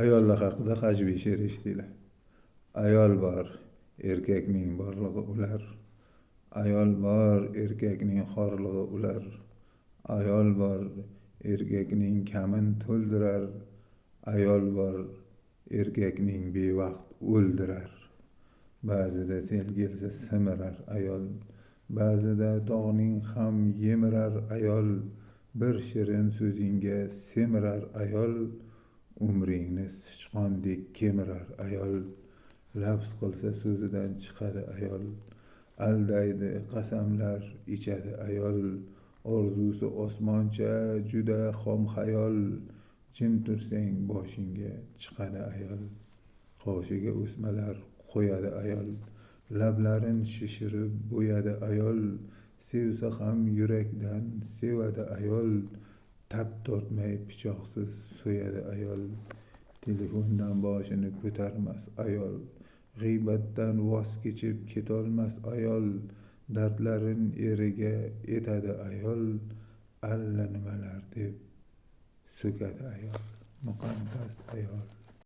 Ayollar haqida hajviy she'r eshitdilar. Ayol bor, erkakning borlig'i ular. Ayol bor, erkakning xorlig'i ular. Ayol bor, erkakning kamin to'ldirar. Ayol bor, erkakning bevaqt o'ldirar. Ba'zida sel kelsa simirar ayol, ba'zida tog'ning ham yemirar ayol. Bir shirin so'zingga semirar ayol, umringni sichqondek kemirar ayol. Lafz qilsa so'zidan chiqadi ayol, aldaydi qasamlar ichadi ayol. Orzusi osmoncha juda xom xayol, jim tursang boshingga chiqadi ayol. Qoshiga o'smalar qo'yadi ayol, lablarin shishirib bo'yadi ayol. Sevsa ham yurakdan sevadi ayol, tap tortmay pichoqsiz so'yadi ayol. Telefondan boshini ko'tarmas ayol, g'iybatdan voz kechib ketolmas ayol. Dardlarin eriga aytadi ayol, allanimalar deb so'kadi ayol. Muqaddas ayol.